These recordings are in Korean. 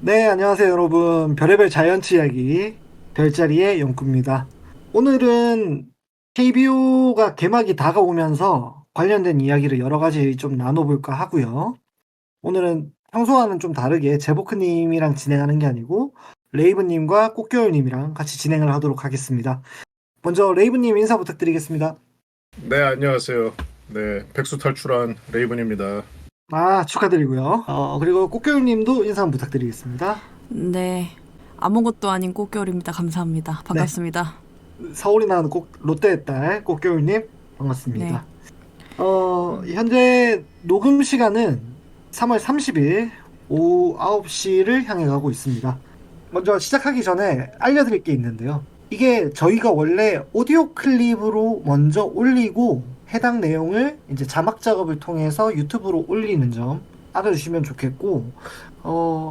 네, 안녕하세요, 여러분. 별의별 자이언츠 이야기, 별자리의 영구입니다. 오늘은 KBO가 개막이 다가오면서 관련된 이야기를 여러 가지 좀 나눠볼까 하고요. 오늘은 평소와는 좀 다르게 제보크님이랑 진행하는 게 아니고 레이브님과 꽃겨울님이랑 같이 진행을 하도록 하겠습니다. 먼저 레이브님 인사 부탁드리겠습니다. 네, 안녕하세요. 네, 백수 탈출한 레이븐입니다. 아, 축하드리고요. 그리고 꽃겨울님도 인사 한번 부탁드리겠습니다. 네, 아무것도 아닌 꽃겨울입니다. 감사합니다. 네, 반갑습니다. 서울이 나는 롯데의 딸 꽃겨울님 네, 반갑습니다. 현재 녹음 시간은 3월 30일 오후 9시를 향해 가고 있습니다. 먼저 시작하기 전에 알려드릴 게 있는데요. 이게 저희가 원래 오디오 클립으로 먼저 올리고 해당 내용을 이제 자막 작업을 통해서 유튜브로 올리는 점 알아주시면 좋겠고,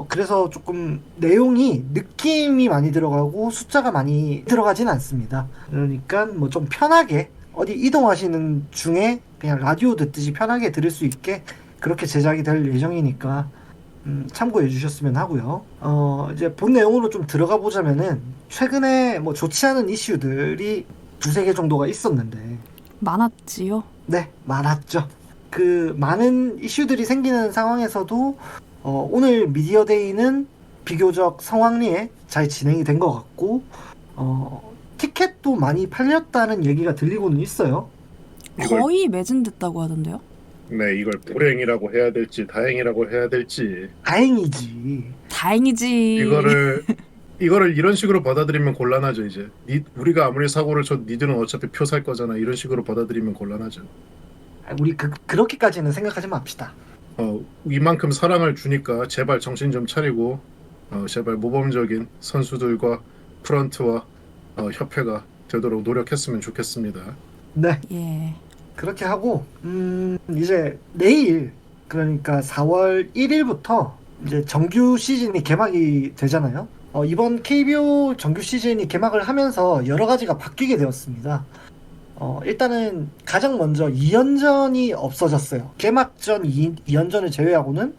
그래서 조금 내용이 느낌이 많이 들어가고 숫자가 많이 들어가진 않습니다. 그러니까 뭐 좀 편하게 어디 이동하시는 중에 그냥 라디오 듣듯이 편하게 들을 수 있게 그렇게 제작이 될 예정이니까 참고해 주셨으면 하고요. 이제 본 내용으로 좀 들어가 보자면은 최근에 뭐 좋지 않은 이슈들이 두세 개 정도가 있었는데 많았지요. 네, 많았죠. 그 많은 이슈들이 생기는 상황에서도 오늘 미디어데이는 비교적 성황리에 잘 진행이 된 것 같고 티켓도 많이 팔렸다는 얘기가 들리고는 있어요. 이걸 거의 매진됐다고 하던데요. 네, 이걸 불행이라고 해야 될지 다행이라고 해야 될지 다행이지. 다행이지. 이거를 이런 식으로 받아들이면 곤란하죠, 이제. 우리가 아무리 사고를 쳐 니들은 어차피 표 살 거잖아. 이런 식으로 받아들이면 곤란하죠. 우리 그렇게까지는 생각하지 맙시다. 이만큼 사랑을 주니까 제발 정신 좀 차리고 제발 모범적인 선수들과 프런트와 협회가 되도록 노력했으면 좋겠습니다. 네. 예. 그렇게 하고 이제 내일 그러니까 4월 1일부터 이제 정규 시즌이 개막이 되잖아요. 이번 KBO 정규 시즌이 개막을 하면서 여러 가지가 바뀌게 되었습니다. 일단은 가장 먼저 2연전이 없어졌어요. 개막전 2연전을 제외하고는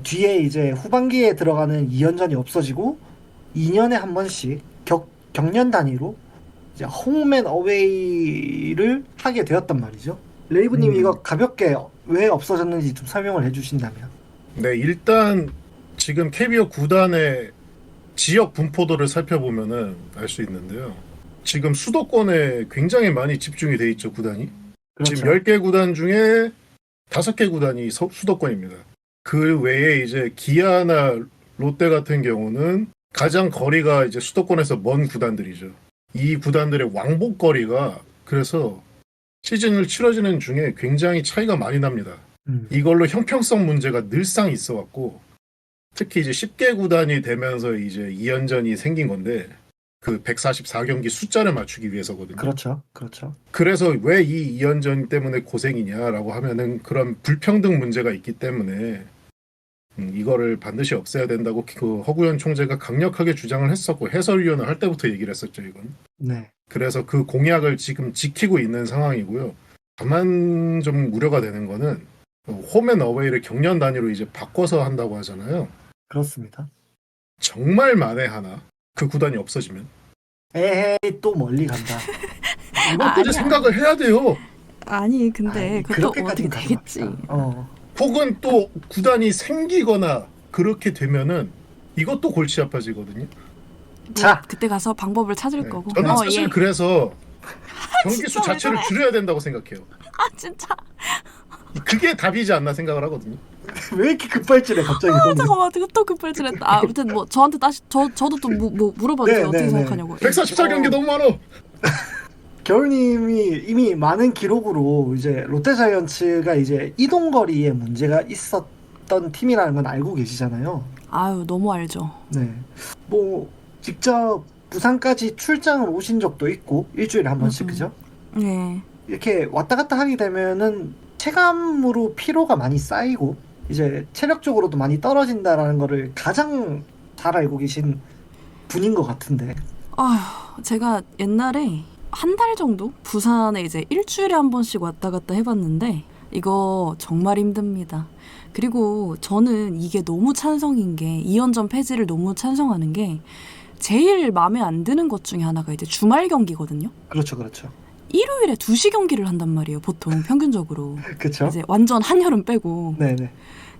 뒤에 이제 후반기에 들어가는 2연전이 없어지고 2년에 한 번씩 경년 단위로 이제 홈앤 어웨이를 하게 되었단 말이죠. 레이브님 이거 가볍게 왜 없어졌는지 좀 설명을 해주신다면. 네, 일단 지금 KBO 구단의 지역 분포도를 살펴보면은 알 수 있는데요. 지금 수도권에 굉장히 많이 집중이 돼 있죠, 구단이. 그렇죠. 지금 10개 구단 중에 5개 구단이 수도권입니다. 그 외에 이제 기아나 롯데 같은 경우는 가장 거리가 이제 수도권에서 먼 구단들이죠. 이 구단들의 왕복 거리가 그래서 시즌을 치러지는 중에 굉장히 차이가 많이 납니다. 이걸로 형평성 문제가 늘상 있어 왔고 특히 이제 10개 구단이 되면서 이제 2연전이 생긴 건데 그 144경기 숫자를 맞추기 위해서거든요. 그렇죠. 그렇죠. 그래서 왜 이 2연전 때문에 고생이냐라고 하면은 그런 불평등 문제가 있기 때문에 이거를 반드시 없애야 된다고 그 허구현 총재가 강력하게 주장을 했었고 해설위원을 할 때부터 얘기를 했었죠, 이건. 네. 그래서 그 공약을 지금 지키고 있는 상황이고요. 다만 좀 우려가 되는 거는 홈앤 어웨이를 경년 단위로 이제 바꿔서 한다고 하잖아요. 그렇습니다. 정말 만에 하나 그 구단이 없어지면 에헤이 또 멀리 간다. 이것까지 아니야. 생각을 해야 돼요. 아니 근데 그것도 어떻게 그렇게까지는 가지 되겠지. 맙시다. 혹은 또 구단이 생기거나 그렇게 되면은 이것도 골치 아파지거든요. 자. 그때 가서 방법을 찾을 네. 거고. 저는 사실 예. 그래서 경기 수 진짜 왜 자체를 그래? 줄여야 된다고 생각해요. 아 진짜. 그게 답이지 않나 생각을 하거든요. 왜 이렇게 급발진해 갑자기? 잠깐만 또 급발진했다. 아무튼 뭐 저한테 다시 저도 또 뭐 물어봐도 네, 돼요. 어떻게 네, 네. 생각하냐고. 144경기 너무 많어. 겨울님이 이미 많은 기록으로 이제 롯데자이언츠가 이제 이동거리에 문제가 있었던 팀이라는 건 알고 계시잖아요. 아유 너무 알죠. 네. 뭐 직접 부산까지 출장을 오신 적도 있고 일주일에 한 번씩 그죠? 네. 이렇게 왔다 갔다 하게 되면은 체감으로 피로가 많이 쌓이고 이제 체력적으로도 많이 떨어진다라는 거를 가장 잘 알고 계신 분인 것 같은데. 아휴, 제가 옛날에 한 달 정도 부산에 이제 일주일에 한 번씩 왔다 갔다 해봤는데 이거 정말 힘듭니다. 그리고 저는 이게 너무 찬성인 게 2연전 폐지를 너무 찬성하는 게 제일 마음에 안 드는 것 중에 하나가 이제 주말 경기거든요. 그렇죠, 그렇죠. 일요일에 2시 경기를 한단 말이에요. 보통 평균적으로. 그렇죠. 이제 완전 한여름 빼고. 네네.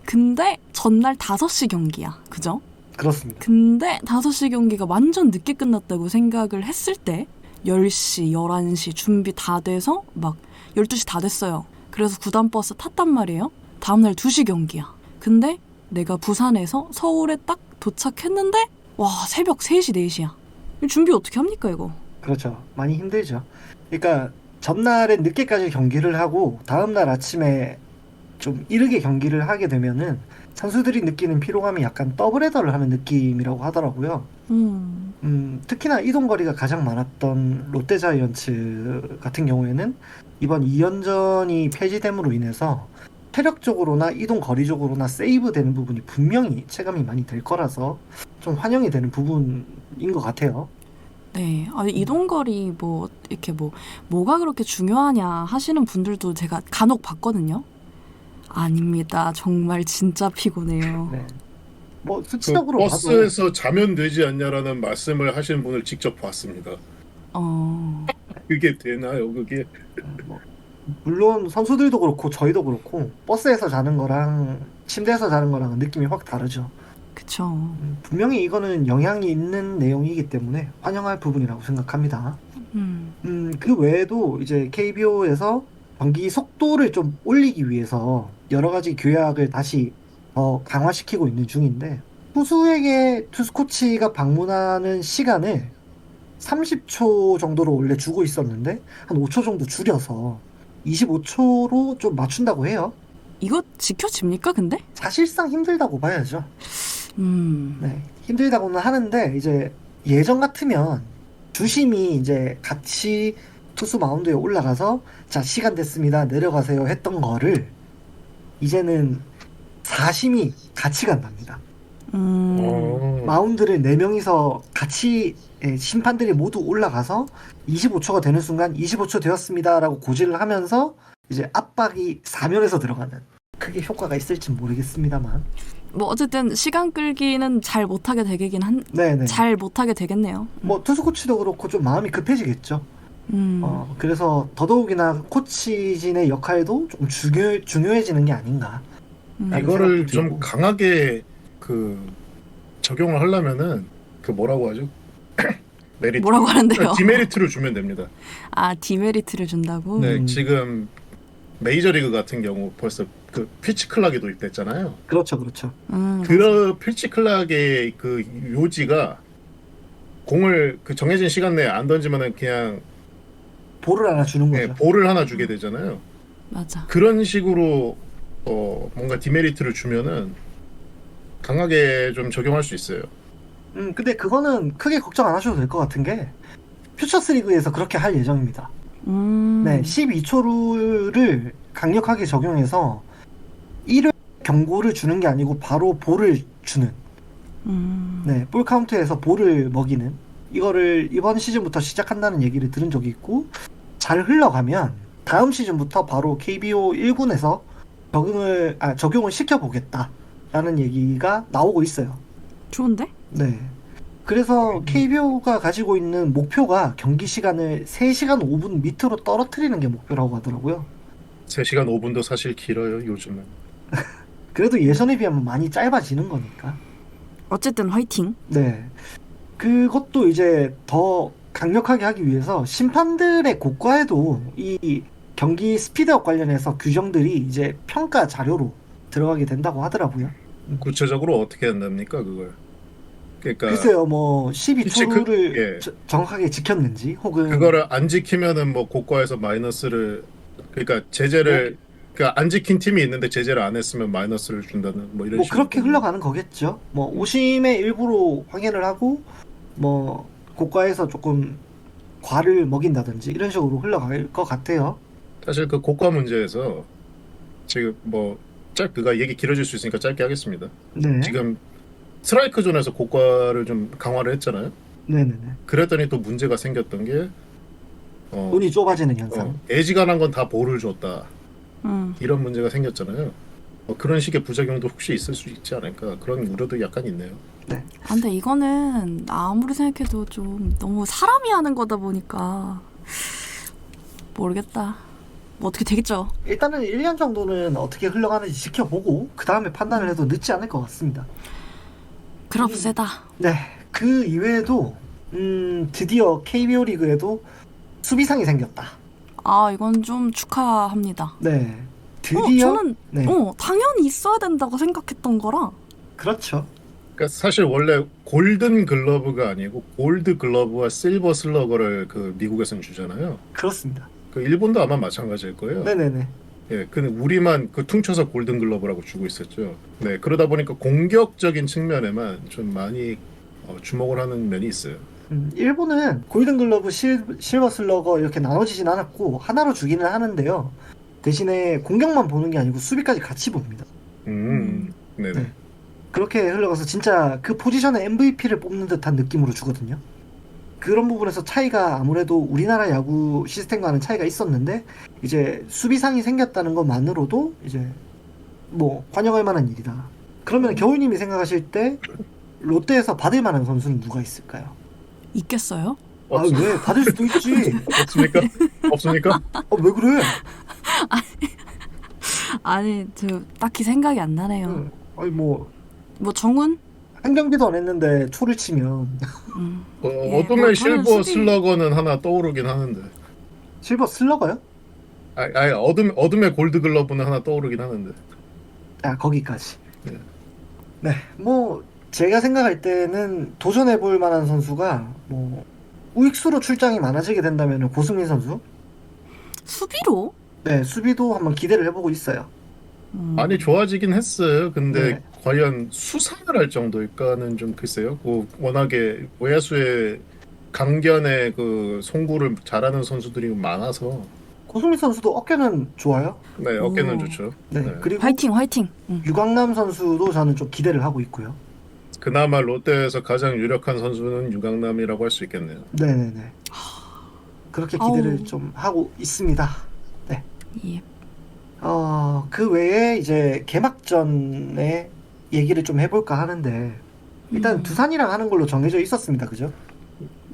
근데 전날 5시 경기야. 그죠? 그렇습니다. 근데 5시 경기가 완전 늦게 끝났다고 생각을 했을 때 10시, 11시 준비 다 돼서 막 12시 다 됐어요. 그래서 구단버스 탔단 말이에요. 다음날 2시 경기야. 근데 내가 부산에서 서울에 딱 도착했는데 와 새벽 3시, 4시야. 준비 어떻게 합니까 이거? 그렇죠. 많이 힘들죠. 그러니까 전날에 늦게까지 경기를 하고 다음날 아침에 좀 이르게 경기를 하게 되면은 선수들이 느끼는 피로감이 약간 더블헤더를 하는 느낌이라고 하더라고요. 특히나 이동 거리가 가장 많았던 롯데자이언츠 같은 경우에는 이번 2연전이 폐지됨으로 인해서 체력적으로나 이동 거리적으로나 세이브되는 부분이 분명히 체감이 많이 될 거라서 좀 환영이 되는 부분인 것 같아요. 네, 이동거리 뭐 이렇게 뭐가 그렇게 중요하냐 하시는 분들도 제가 간혹 봤거든요. 아닙니다. 정말 진짜 피곤해요. 네. 뭐 그 수치적으로 봐도 버스에서 자면 되지 않냐라는 말씀을 하시는 분을 직접 봤습니다. 그게 되나요? 그게 뭐 물론 선수들도 그렇고 저희도 그렇고 버스에서 자는 거랑 침대에서 자는 거랑은 느낌이 확 다르죠. 그쵸. 분명히 이거는 영향이 있는 내용이기 때문에 환영할 부분이라고 생각합니다. 그 외에도 이제 KBO에서 경기 속도를 좀 올리기 위해서 여러 가지 규약을 다시 더 강화시키고 있는 중인데 투수에게 투수 코치가 방문하는 시간을 30초 정도로 원래 주고 있었는데 한 5초 정도 줄여서 25초로 좀 맞춘다고 해요. 이거 지켜집니까 근데? 사실상 힘들다고 봐야죠. 음, 네, 힘들다고는 하는데 이제 예전 같으면 주심이 이제 같이 투수 마운드에 올라가서 자 시간 됐습니다 내려가세요 했던 거를 이제는 사심이 같이 간답니다. 마운드를 4명이서 같이 심판들이 모두 올라가서 25초가 되는 순간 25초 되었습니다라고 고지를 하면서 이제 압박이 사면에서 들어가는 크게 효과가 있을지 모르겠습니다만 뭐 어쨌든 시간 끌기는 잘 못하게 네네. 잘 못하게 되겠네요. 뭐 투수 코치도 그렇고 좀 마음이 급해지겠죠. 그래서 더더욱이나 코치진의 역할도 좀 중요해지는 게 아닌가. 이거를 생각도 좀 들고. 강하게 그 적용을 하려면은 그 뭐라고 하죠? 메리트. 뭐라고 하는데요? 디메리트를 주면 됩니다. 아, 디메리트를 준다고? 네, 지금 메이저리그 같은 경우 벌써 그 피치 클락이 도입됐잖아요. 그렇죠, 그렇죠. 그 피치 클락의 그 요지가 공을 그 정해진 시간 내에 안 던지면은 그냥 볼을 하나 주는 거죠. 볼을 하나 주게 되잖아요. 맞아. 그런 식으로 뭔가 디메리트를 주면은 강하게 좀 적용할 수 있어요. 근데 그거는 크게 걱정 안 하셔도 될 것 같은 게 퓨처스 리그에서 그렇게 할 예정입니다. 네, 12초 룰을 강력하게 적용해서 1회 경고를 주는 게 아니고 바로 볼을 주는 네, 볼 카운트에서 볼을 먹이는 이거를 이번 시즌부터 시작한다는 얘기를 들은 적이 있고 잘 흘러가면 다음 시즌부터 바로 KBO 1군에서 적용을 시켜보겠다라는 얘기가 나오고 있어요. 좋은데? 네. 그래서 KBO가 가지고 있는 목표가 경기 시간을 3시간 5분 밑으로 떨어뜨리는 게 목표라고 하더라고요. 3시간 5분도 사실 길어요, 요즘은. 그래도 예전에 비하면 많이 짧아지는 거니까. 어쨌든 화이팅. 네. 그것도 이제 더 강력하게 하기 위해서 심판들의 고과에도 이 경기 스피드업 관련해서 규정들이 이제 평가 자료로 들어가게 된다고 하더라고요. 구체적으로 어떻게 한답니까, 그걸? 그러니까 글쎄요, 뭐 12초를 예. 정확하게 지켰는지 혹은 그거를 안 지키면은 뭐 고과에서 마이너스를 그러니까 제재를 그러니까 안 지킨 팀이 있는데 제재를 안 했으면 마이너스를 준다는 뭐 이런 뭐 식으로 그렇게 흘러가는 거겠죠. 뭐 오심의 일부로 확인을 하고 뭐 고과에서 조금 과를 먹인다든지 이런 식으로 흘러갈 것 같아요. 사실 그 고과 문제에서 지금 뭐 그가 얘기 길어질 수 있으니까 짧게 하겠습니다. 네. 지금 스트라이크 존에서 고과를 좀 강화를 했잖아요. 네네네. 그랬더니 또 문제가 생겼던 게 눈이 좁아지는 현상. 애지간한 건 다 볼을 줬다. 이런 문제가 생겼잖아요. 그런 식의 부작용도 혹시 있을 수 있지 않을까 그런 우려도 약간 있네요. 아, 근데 이거는 아무리 생각해도 좀 너무 사람이 하는 거다 보니까 모르겠다. 뭐 어떻게 되겠죠. 일단은 1년 정도는 어떻게 흘러가는지 지켜보고 그 다음에 판단을 해도 늦지 않을 것 같습니다. 그럽세다. 네, 그 이외에도 드디어 KBO 리그에도 수비상이 생겼다. 아, 이건 좀 축하합니다. 네, 드디어 저는 네, 당연히 있어야 된다고 생각했던 거라. 그렇죠. 그러니까 사실 원래 골든 글러브가 아니고 골드 글러브와 실버 슬러거를 그 미국에서는 주잖아요. 그렇습니다. 그 일본도 아마 마찬가지일 거예요. 네네네. 예, 근데 우리만 그 퉁쳐서 골든 글러브라고 주고 있었죠. 네, 그러다 보니까 공격적인 측면에만 좀 많이 주목을 하는 면이 있어요. 일본은 골든글러브, 실버 슬러거 이렇게 나눠지진 않았고 하나로 주기는 하는데요. 대신에 공격만 보는 게 아니고 수비까지 같이 봅니다. 네네. 네. 그렇게 흘러가서 진짜 그 포지션의 MVP를 뽑는 듯한 느낌으로 주거든요. 그런 부분에서 차이가 아무래도 우리나라 야구 시스템과는 차이가 있었는데 이제 수비상이 생겼다는 것만으로도 이제 뭐 환영할 만한 일이다. 그러면 겨울님이 생각하실 때 롯데에서 받을 만한 선수는 누가 있을까요? 있겠어요? 아, 왜? 받을 수도 있지. 없습니까? 없습니까? 왜 그래? 아니, 저 딱히 생각이 안 나네요. 응. 아니 뭐 뭐 정훈? 한 경기도 안 했는데 초를 치면 예, 어둠의 뭐 저는 실버 수비- 슬러거는 하나 떠오르긴 하는데. 실버 슬러거요? 아니 어둠의 골드 글러브는 하나 떠오르긴 하는데. 아, 거기까지. 네. 네, 뭐 제가 생각할 때는 도전해볼 만한 선수가 뭐 우익수로 출장이 많아지게 된다면 고승민 선수. 수비로? 네, 수비도 한번 기대를 해보고 있어요. 많이 좋아지긴 했어요. 근데 네. 과연 수상을 할 정도일까는 좀 글쎄요. 워낙에 외야수의 강견의 그 송구를 잘하는 선수들이 많아서. 고승민 선수도 어깨는 좋아요. 네, 어깨는 좋죠. 네, 네. 그리고 화이팅. 유광남 선수도 저는 좀 기대를 하고 있고요. 그나마 롯데에서 가장 유력한 선수는 유강남이라고 할 수 있겠네요. 네네네. 그렇게 기대를 아우. 좀 하고 있습니다. 네. 예. 그 외에 이제 개막전에 얘기를 좀 해볼까 하는데 일단 두산이랑 하는 걸로 정해져 있었습니다. 그죠?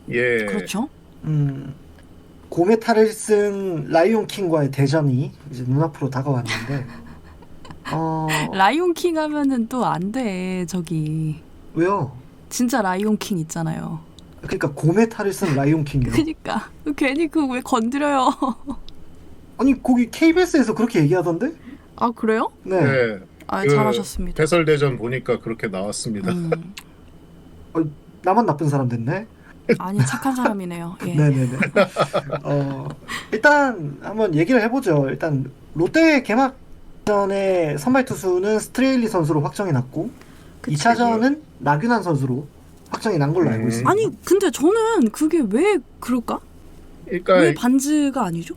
예. 그렇죠. 고메타를 쓴 라이온 킹과의 대전이 이제 눈앞으로 다가왔는데 라이온 킹 하면은 또 안 돼. 저기 왜요? 진짜 라이온 킹 있잖아요. 그러니까 고메타를 쓴 라이온 킹이요. 그니까 괜히 그 왜 건드려요? 아니 거기 KBS에서 그렇게 얘기하던데? 아, 그래요? 네. 네. 아, 그 잘하셨습니다. 대설대전 보니까 그렇게 나왔습니다. 나만 나쁜 사람 됐네. 아니, 착한 사람이네요. 예. 네네네. 일단 한번 얘기를 해보죠. 일단 롯데 개막전의 선발 투수는 스트레일리 선수로 확정이 났고 2차전은 나균환 선수로 확정이 난 걸로 알고 있습니다. 아니, 근데 저는 그게 왜 그럴까? 왜 그러니까 반즈가 아니죠?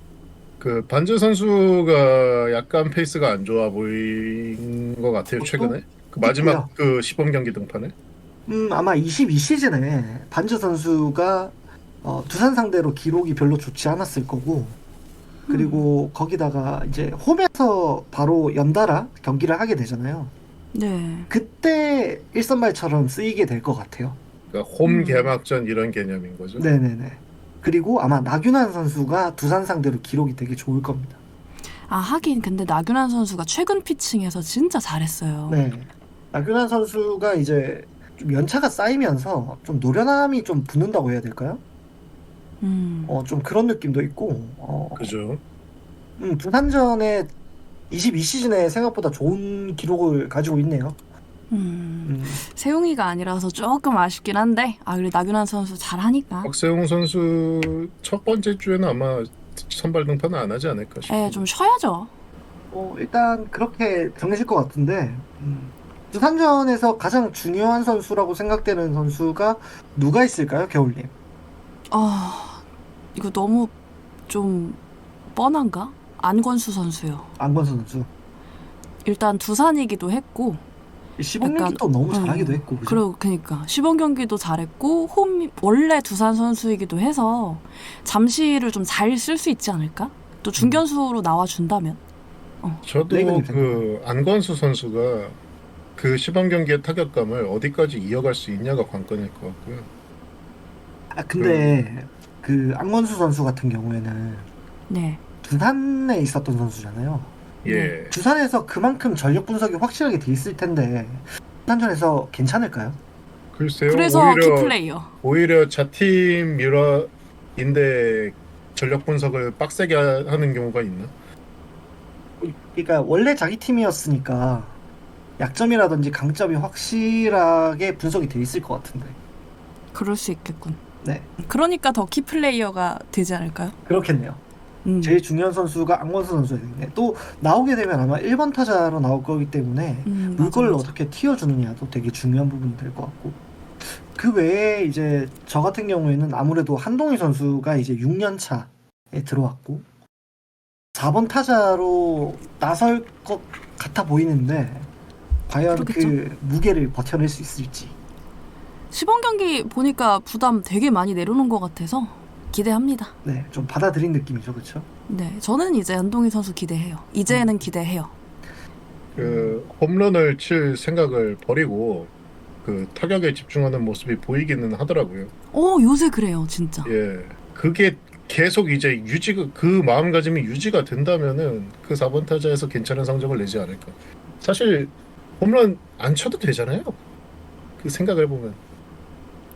그 반즈 선수가 약간 페이스가 안 좋아 보인 것 같아요. 최근에 그 마지막 그 시범 경기 등판에. 아마 22시즌에 반즈 선수가 두산 상대로 기록이 별로 좋지 않았을 거고 그리고 거기다가 이제 홈에서 바로 연달아 경기를 하게 되잖아요. 네. 그때 1선발처럼 쓰이게 될 것 같아요. 그러니까 홈 개막전 이런 개념인 거죠. 네네네. 그리고 아마 나균환 선수가 두산 상대로 기록이 되게 좋을 겁니다. 아, 하긴 근데 나균환 선수가 최근 피칭에서 진짜 잘했어요. 네. 나균환 선수가 이제 좀 연차가 쌓이면서 좀 노련함이 좀 붙는다고 해야 될까요? 좀 그런 느낌도 있고, 그죠. 두산전에 22시즌에 생각보다 좋은 기록을 가지고 있네요. 세웅이가 아니라서 조금 아쉽긴 한데, 그래 나균환 선수 잘하니까. 박세웅 선수 첫 번째 주에는 아마 선발 등판은 안 하지 않을까 싶어요. 예, 좀 쉬어야죠. 일단 그렇게 정해질 것 같은데, 두산전에서 가장 중요한 선수라고 생각되는 선수가 누가 있을까요, 겨울님? 이거 너무 좀 뻔한가? 안건수 선수요. 안건수 선수. 일단 두산이기도 했고, 시범 약간, 경기도 너무 잘하기도 했고, 그죠? 그리고 그니까 시범 경기도 잘했고 원래 두산 선수이기도 해서 잠시를 좀 잘 쓸 수 있지 않을까? 또 중견수로 나와 준다면. 저도 레이건님 그 안건수 선수가 그 시범 경기의 타격감을 어디까지 이어갈 수 있냐가 관건일 것 같고요. 근데 그 안건수 선수 같은 경우에는 네. 두산에 있었던 선수잖아요. 예. 두산에서 그만큼 전력 분석이 확실하게 돼 있을 텐데 두산전에서 괜찮을까요? 글쎄요. 그래서 키플레이어. 오히려 자팀 미러인데 전력 분석을 빡세게 하는 경우가 있나? 그러니까 원래 자기 팀이었으니까 약점이라든지 강점이 확실하게 분석이 돼 있을 것 같은데. 그럴 수 있겠군. 네, 그러니까 더 키플레이어가 되지 않을까요? 그렇겠네요. 음. 제일 중요한 선수가 안건수 선수였는데 또 나오게 되면 아마 1번 타자로 나올 거기 때문에 맞아, 이걸 맞아. 어떻게 튀어주느냐도 되게 중요한 부분이 될 것 같고 그 외에 이제 저 같은 경우에는 아무래도 한동희 선수가 이제 6년 차에 들어왔고 4번 타자로 나설 것 같아 보이는데 과연 그렇겠죠. 그 무게를 버텨낼 수 있을지. 시범 경기 보니까 부담 되게 많이 내려놓은 것 같아서 기대합니다. 네, 좀 받아들인 느낌이죠, 그렇죠? 네, 저는 이제 한동희 선수 기대해요. 이제는 기대해요. 그 홈런을 칠 생각을 버리고 그 타격에 집중하는 모습이 보이기는 하더라고요. 요새 그래요, 진짜. 예. 그게 계속 이제 유지가 그 마음가짐이 유지가 된다면은 그 4번 타자에서 괜찮은 성적을 내지 않을까. 사실 홈런 안 쳐도 되잖아요. 그 생각을 보면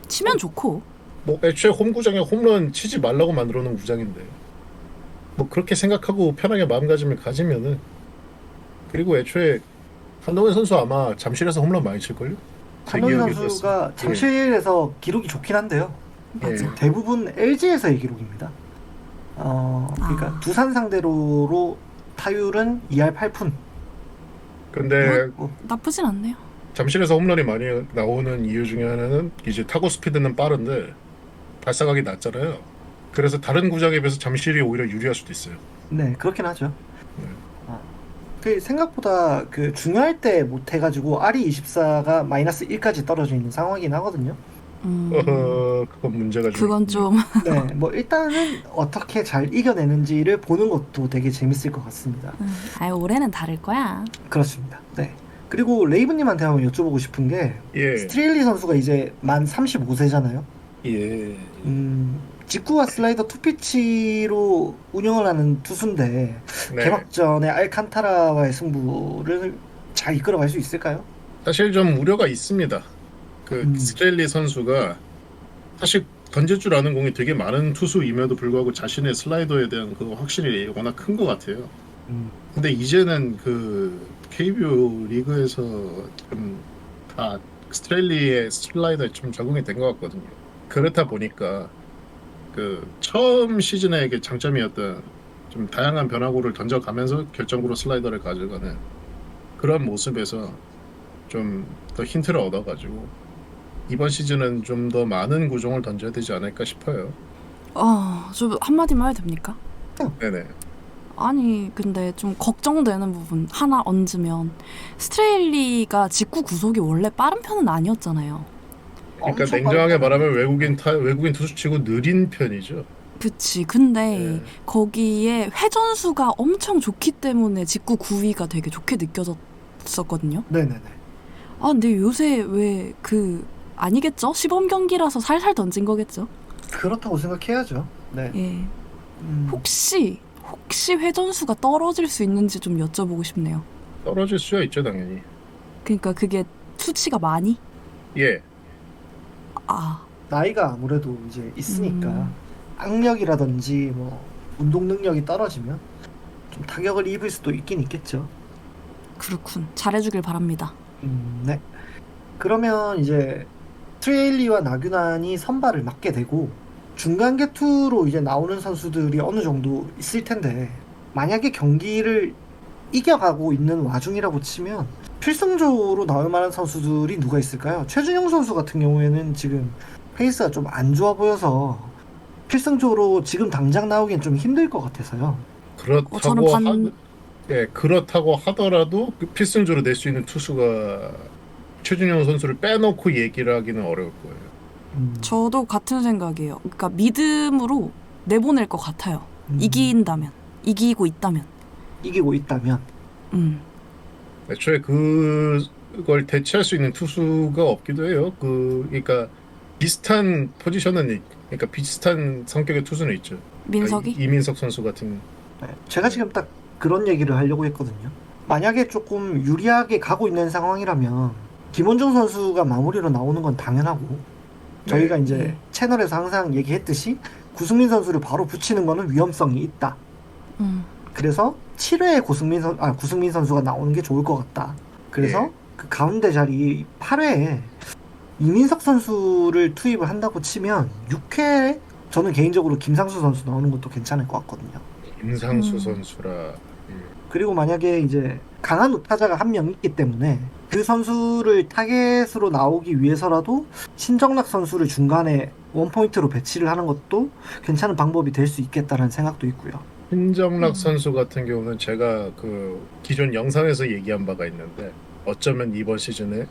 치면 좋고. 뭐 애초에 홈구장에 홈런 치지 말라고 만들어 놓은 구장인데 뭐 그렇게 생각하고 편하게 마음가짐을 가지면은 그리고 애초에 한동현 선수 아마 잠실에서 홈런 많이 칠걸요? 제 한동희 기억이 선수가 그렇습니다. 잠실에서 기록이 좋긴 한데요. 맞아. 예. 대부분 LG에서의 기록입니다. 그러니까 아. 두산 상대로로 타율은 2할 8푼. 근데 나쁘진 않네요. 잠실에서 홈런이 많이 나오는 이유 중에 하나는 이제 타구 스피드는 빠른데 발사각이 낮잖아요. 그래서 다른 구장에 비해서 잠실이 오히려 유리할 수도 있어요. 네, 그렇긴 하죠. 네. 그 생각보다 그 중요할 때 못해가지고 RE24가 마이너스 1까지 떨어져 있는 상황이긴 하거든요. 그건 문제가 좀 그건 좀 네, 뭐 일단은 어떻게 잘 이겨내는지를 보는 것도 되게 재밌을 것 같습니다. 올해는 다를 거야. 그렇습니다. 네. 그리고 레이브님한테 한번 여쭤보고 싶은 게 예. 스트레일리 선수가 이제 만 35세잖아요. 예. 직구와 슬라이더 투피치로 운영을 하는 투수인데 네. 개막전에 알칸타라와의 승부를 잘 이끌어갈 수 있을까요? 사실 좀 우려가 있습니다. 그 음. 스트렐리 선수가 사실 던질 줄 아는 공이 되게 많은 투수임에도 불구하고 자신의 슬라이더에 대한 그 확신이 워낙 큰 것 같아요. 근데 이제는 그 KBO 리그에서 좀 다 스트렐리의 슬라이더에 좀 적응이 된 것 같거든요. 그렇다 보니까 그 처음 시즌에 이게 장점이었던 좀 다양한 변화구를 던져가면서 결정구로 슬라이더를 가져가는 그런 모습에서 좀 더 힌트를 얻어가지고 이번 시즌은 좀 더 많은 구종을 던져야 되지 않을까 싶어요. 좀 한마디만 해도 됩니까? 네네. 아니 근데 좀 걱정되는 부분 하나 얹으면 스트레일리가 직구 구속이 원래 빠른 편은 아니었잖아요. 그러니까 엄청 냉정하게 빠르다. 말하면 외국인 투수치고 느린 편이죠. 그치. 근데 네. 거기에 회전수가 엄청 좋기 때문에 직구 구위가 되게 좋게 느껴졌었거든요. 네네네. 근데 요새 왜 아니겠죠? 시범 경기라서 살살 던진 거겠죠? 그렇다고 생각해야죠. 네. 예. 음, 혹시 회전수가 떨어질 수 있는지 좀 여쭤보고 싶네요. 떨어질 수야 있죠 당연히. 그러니까 그게 수치가 많이? 예. 나이가 아무래도 이제 있으니까 악력이라든지 뭐 운동 능력이 떨어지면 좀 타격을 입을 수도 있긴 있겠죠. 그렇군. 잘해주길 바랍니다. 네. 그러면 이제 트레일리와 나균환이 선발을 맡게 되고 중간 개투로 이제 나오는 선수들이 어느 정도 있을 텐데 만약에 경기를 이겨가고 있는 와중이라고 치면 필승조로 나올 만한 선수들이 누가 있을까요? 최준용 선수 같은 경우에는 지금 페이스가 좀 안 좋아 보여서 필승조로 지금 당장 나오기엔 좀 힘들 것 같아서요. 저는 그렇다고 하더라도 그 필승조로 낼 수 있는 투수가 최준용 선수를 빼놓고 얘기를 하기는 어려울 거예요. 저도 같은 생각이에요. 그러니까 믿음으로 내보낼 것 같아요. 이기고 있다면. 이기고 있다면 애초에 그걸 대체할 수 있는 투수가 없기도 해요. 그러니까 비슷한 그러니까 비슷한 성격의 투수는 있죠. 민석이? 그러니까 이민석 선수 같은. 네, 제가 지금 딱 그런 얘기를 하려고 했거든요. 만약에 조금 유리하게 가고 있는 상황이라면 김원중 선수가 마무리로 나오는 건 당연하고 저희가 이제 네. 채널에서 항상 얘기했듯이 구승민 선수를 바로 붙이는 거는 위험성이 있다. 음. 그래서 7회에 구승민 선수가 나오는 게 좋을 것 같다. 그래서 예. 그 가운데 자리 8회에 이민석 선수를 투입을 한다고 치면 6회에 저는 개인적으로 김상수 선수 나오는 것도 괜찮을 것 같거든요. 임상수 선수라. 예. 그리고 만약에 이제 강한 우타자가 한 명 있기 때문에 그 선수를 타겟으로 나오기 위해서라도 신정락 선수를 중간에 원포인트로 배치를 하는 것도 괜찮은 방법이 될 수 있겠다라는 생각도 있고요. 신정락 선수 같은 경우는 제가 그 기존 영상에서 얘기한 바가 있는데 어쩌면 이번 시즌에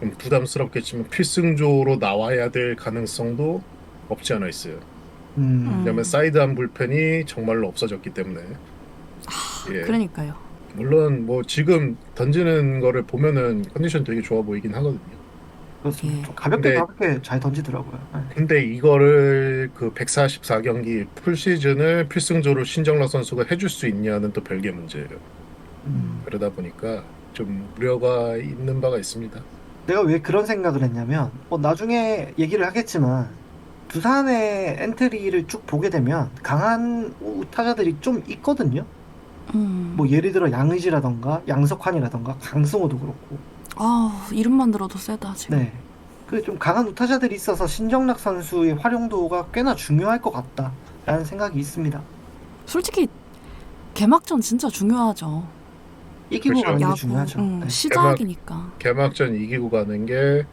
좀 부담스럽겠지만 필승조로 나와야 될 가능성도 없지 않아 있어요. 왜냐면 사이드암 불펜이 정말로 없어졌기 때문에. 예. 그러니까요. 물론 뭐 지금 던지는 거를 보면은 컨디션 되게 좋아 보이긴 하거든요. 그렇습니다. 예. 좀 가볍게 근데- 가볍게 잘 던지더라고요. 네. 근데 이거를 그 144경기 풀 시즌을 필승조로 신정락 선수가 해줄 수 있냐는 또 별개 문제예요. 그러다 보니까 좀 우려가 있는 바가 있습니다. 내가 왜 그런 생각을 했냐면 나중에 얘기를 하겠지만 두산의 엔트리를 쭉 보게 되면 강한 우타자들이 좀 있거든요. 뭐 예를 들어 양의지라던가 양석환이라던가 강승호도 그렇고. 아, 이름만 들어도 세다 지금. 네. 그 좀 강한 우타자들이 있어서 신정락 선수의 활용도가 꽤나 중요할 것 같다라는 생각이 있습니다. 솔직히 개막전 진짜 중요하죠. 이기고 그렇죠. 가는 게 야구 중요하죠. 네. 시작이니까. 개막전 이기고 가는 게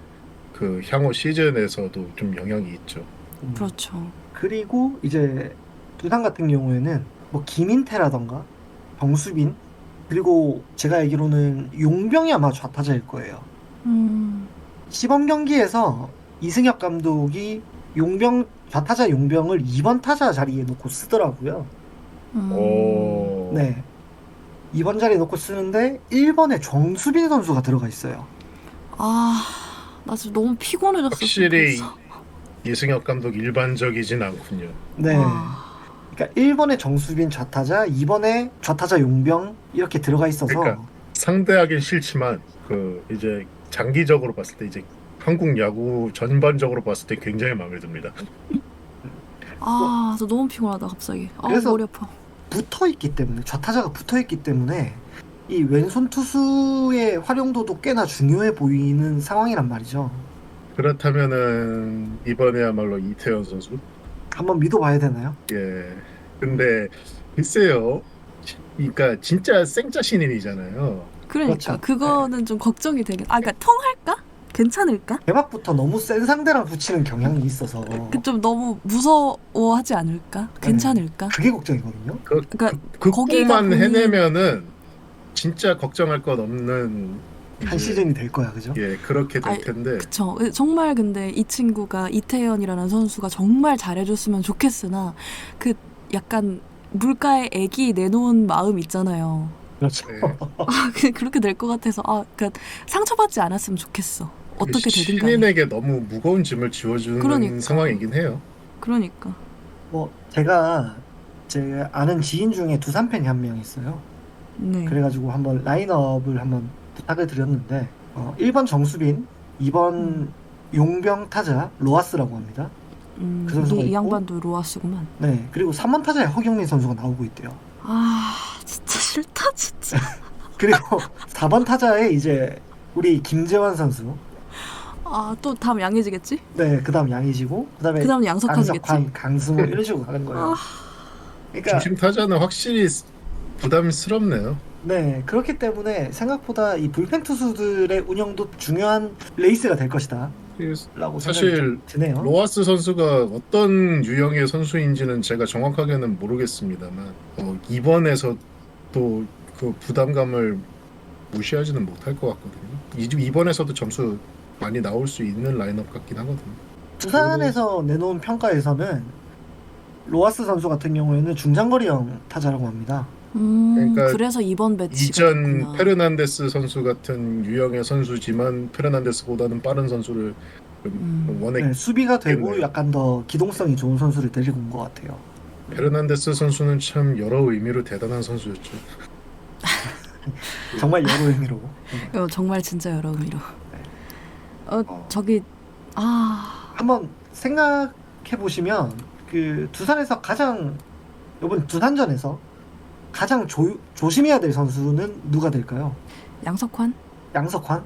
그 향후 시즌에서도 좀 영향이 있죠. 그렇죠. 그리고 이제 두산 같은 경우에는 뭐 김인태라던가 정수빈 그리고 제가 알기로는 용병이 아마 좌타자일 거예요. 시범 경기에서 이승엽 감독이 좌타자 용병을 2번 타자 자리에 놓고 쓰더라고요. 오. 네. 2번 자리에 놓고 쓰는데 1번에 정수빈 선수가 들어가 있어요. 아, 나 지금 너무 피곤해졌어. 확실히 벌써. 이승엽 감독 일반적이진 않군요. 네. 와. 그러니까 1번에 정수빈 좌타자, 2번에 좌타자 용병 이렇게 들어가 있어서 그러니까 상대하긴 싫지만 그 이제 장기적으로 봤을 때 이제 한국 야구 전반적으로 봤을 때 굉장히 마음에 듭니다. 아, 저 너무 피곤하다 갑자기. 아, 그래서- 머리 아파. 붙어 있기 때문에 좌타자가 붙어 있기 때문에 이 왼손 투수의 활용도도 꽤나 중요해 보이는 상황이란 말이죠. 그렇다면은 이번에야말로 이태현 선수. 한번 믿어봐야 되나요? 예. 근데 글쎄요. 그러니까 진짜 생짜 신인이잖아요. 그러니까 그렇죠. 그거는 좀 걱정이 되긴. 아, 그러니까 통할까? 괜찮을까? 개막부터 너무 센 상대랑 붙이는 경향이 있어서 그 좀 너무 무서워하지 않을까? 괜찮을까? 그게 걱정이거든요. 그러니까 그 거기가 꿈만 본인- 해내면은 진짜 걱정할 것 없는 한 이제- 시즌이 될 거야, 그죠? 예, 그렇게 될 아이, 텐데. 그쵸. 정말 근데 이 친구가 이태현이라는 선수가 정말 잘해줬으면 좋겠으나 그 약간 물가에 애기 내놓은 마음 있잖아요. 그렇죠. 예. 아, 그렇게 될 것 같아서 그러니까 상처받지 않았으면 좋겠어. 어떻게 되든 간에. 신인에게 너무 무거운 짐을 지워주는 그러니까. 상황이긴 해요. 그러니까. 뭐 제가 제 아는 지인 중에 두산 팬이 한 명 있어요. 네. 그래가지고 한번 라인업을 한번 부탁을 드렸는데 1번 정수빈, 2번 용병 타자 로하스라고 합니다. 그 선수가 이 있고. 양반도 로아스구만. 네, 그리고 3번 타자에 허경민 선수가 나오고 있대요. 아, 진짜 싫다 진짜. 그리고 4번 타자에 이제 우리 김재환 선수, 아, 또 다음 양해지겠지? 네, 그다음 양의지고, 그다음에 그다음 양석환이겠지? 양석환, 강승호 이런 식으로 가는 거예요. 아, 그러니까 중심 타자는 확실히 부담스럽네요. 네, 그렇기 때문에 생각보다 이 불펜 투수들의 운영도 중요한 레이스가 될 것이다. 라고 사실 생각이 좀 드네요. 로하스 선수가 어떤 유형의 선수인지는 제가 정확하게는 모르겠습니다만 이번에서 또 그 부담감을 무시하지는 못할 것 같거든요. 이번에서도 점수 많이 나올 수 있는 라인업 같긴 하거든요. 두산에서 내놓은 평가에서는 로하스 선수 같은 경우에는 중장거리형 타자라고 합니다. 그러니까 그래서 이번 배치가 이전 됐구나. 페르난데스 선수 같은 유형의 선수지만 페르난데스보다는 빠른 선수를 좀 원했겠네요. 네, 수비가 되고 약간 더 기동성이 좋은 선수를 데리고 온 것 같아요. 페르난데스 선수는 참 여러 의미로 대단한 선수였죠. 정말 여러 의미로. 정말 진짜 여러 의미로. 어. 저기 한번 생각해 보시면 그 두산에서 가장 이번 두산전에서 가장 조심해야 될 선수는 누가 될까요? 양석환 양석환?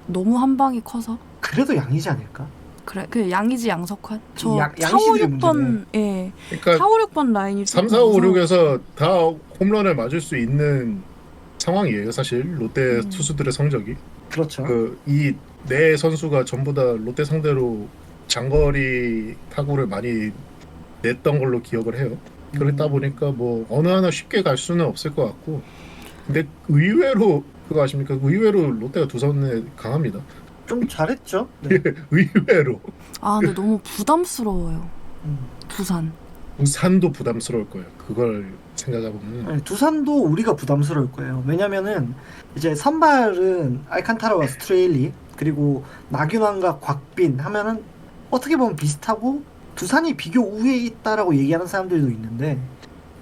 너무 한 방이 커서 그래도 양이지 않을까? 그래 그 양이지 양석환. 저 양- 4, 5, 양심의 6번 예. 그러니까 4, 5, 6번 라인이 3, 4, 5, 6에서 다 홈런을 맞을 수 있는 상황이에요. 사실 롯데 투수들의 성적이 그렇죠. 이 네 선수가 전부 다 롯데 상대로 장거리 타구를 많이 냈던 걸로 기억을 해요. 그러다 보니까 뭐 어느 하나 쉽게 갈 수는 없을 것 같고, 근데 의외로 그거 아십니까? 의외로 롯데가 두산에 강합니다. 좀 잘했죠. 네. 의외로 근데 너무 부담스러워요. 음. 두산. 두산도 부담스러울 거예요. 그걸 생각해보면 네, 두산도 우리가 부담스러울 거예요. 왜냐면은 이제 선발은 알칸타라와 스트레일리 그리고 나균환과 곽빈 하면은 어떻게 보면 비슷하고 두산이 비교 우위에 있다라고 얘기하는 사람들도 있는데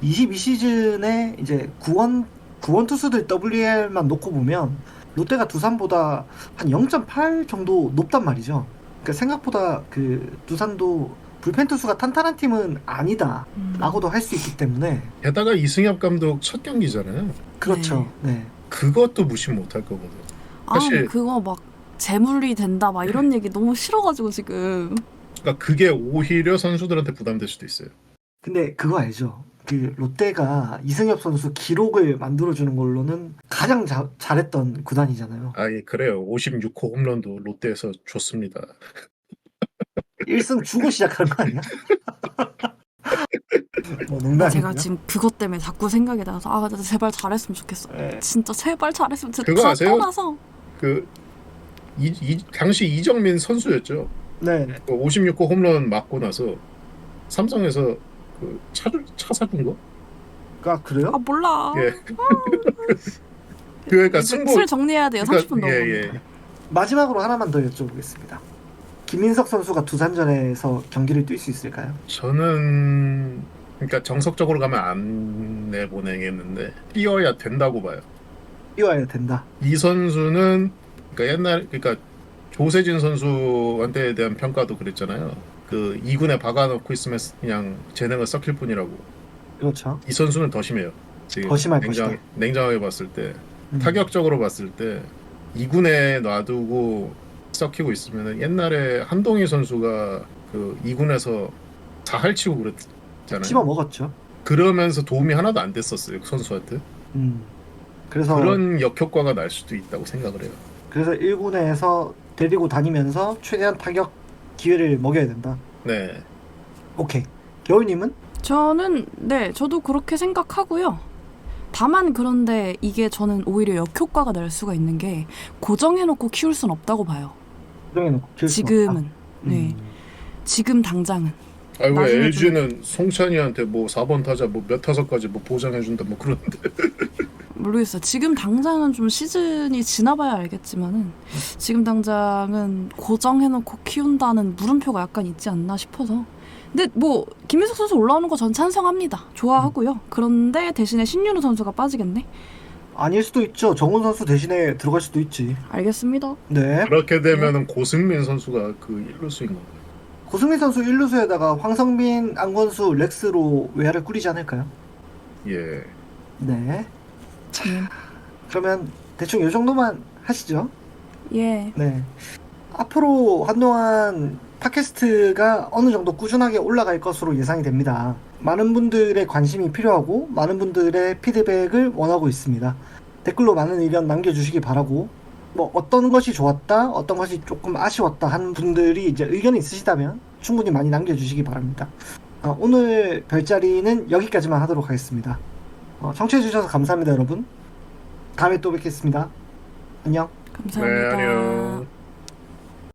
22시즌에 이제 구원 투수들 WR만 놓고 보면 롯데가 두산보다 한 0.8 정도 높단 말이죠. 그러니까 생각보다 그 두산도 불펜 투수가 탄탄한 팀은 아니다라고도 할 수 있기 때문에 게다가 이승엽 감독 첫 경기잖아요. 그렇죠. 네. 그것도 무시 못할 거거든. 사실 그거 막 재물이 된다 막 이런 얘기 너무 싫어가지고 지금. 그러니까 그게 오히려 선수들한테 부담될 수도 있어요. 근데 그거 알죠? 그 롯데가 이승엽 선수 기록을 만들어주는 걸로는 가장 잘했던 구단이잖아요. 예, 그래요. 56호 홈런도 롯데에서 줬습니다. 1승 주고 시작한 거 아니야? 뭐 제가 농담이고요. 지금 그것 때문에 자꾸 생각이 나서 진짜 제발 잘했으면 좋겠어. 네. 진짜 제발 잘했으면 진짜 그거 다 아세요? 떠나서. 당시 이정민 선수였죠. 네. 56호 홈런 맞고 나서 삼성에서 차 사준 거? 그래요? 몰라. 예. 그러니까 슬 정리해야 돼요. 30분 넘었는데. 예. 마지막으로 하나만 더 여쭤보겠습니다. 김민석 선수가 두산전에서 경기를 뛸 수 있을까요? 저는 그러니까 정석적으로 가면 안 내보내겠는데 뛰어야 된다고 봐요. 뛰어야 된다. 이 선수는 그러니까 조세진 선수한테 대한 평가도 그랬잖아요. 그 2군에 박아놓고 있으면 그냥 재능을 썩힐 뿐이라고. 그렇죠. 이 선수는 더 심해요. 지금 더 심할 것이다. 냉정하게 봤을 때 음. 타격적으로 봤을 때 2군에 놔두고 썩히고 있으면 옛날에 한동희 선수가 그 2군에서 4할 치고 그랬잖아요. 씹어 먹었죠. 그러면서 도움이 하나도 안 됐었어요. 그 선수한테. 그래서 그런 역효과가 날 수도 있다고 생각을 해요. 그래서 1군에서 데리고 다니면서 최대한 타격 기회를 먹여야 된다. 네. 오케이. 겨울님은? 저도 그렇게 생각하고요. 다만 그런데 이게 저는 오히려 역효과가 날 수가 있는 게 고정해놓고 키울 순 없다고 봐요. 고정해놓고 키울 수 지금은. 없다. 네. 지금 당장은. 왜 나중에 LG는 송찬이한테 뭐 4번 타자 뭐 몇 타석까지 뭐 보장해준다 뭐 그러는데. 모르겠어요. 지금 당장은 좀 시즌이 지나봐야 알겠지만은 지금 당장은 고정해놓고 키운다는 물음표가 약간 있지 않나 싶어서. 근데 뭐 김민석 선수 올라오는 거 전 찬성합니다. 좋아하고요. 그런데 대신에 신윤우 선수가 빠지겠네. 아닐 수도 있죠. 정훈 선수 대신에 들어갈 수도 있지. 알겠습니다. 네. 그렇게 되면은 고승민 선수가 그 1루수인 건가요? 고승민 선수 1루수에다가 황성빈, 안건수, 렉스로 외야를 꾸리지 않을까요? 예. 네. 예. 그러면 대충 이 정도만 하시죠. 예. 네. 앞으로 한동안 팟캐스트가 어느 정도 꾸준하게 올라갈 것으로 예상이 됩니다. 많은 분들의 관심이 필요하고 많은 분들의 피드백을 원하고 있습니다. 댓글로 많은 의견 남겨주시기 바라고, 뭐 어떤 것이 좋았다, 어떤 것이 조금 아쉬웠다 하는 분들이 이제 의견이 있으시다면 충분히 많이 남겨주시기 바랍니다. 오늘 별자리는 여기까지만 하도록 하겠습니다. 청취해주셔서 감사합니다, 여러분. 다음에 또 뵙겠습니다. 안녕. 감사합니다. 네, 안녕.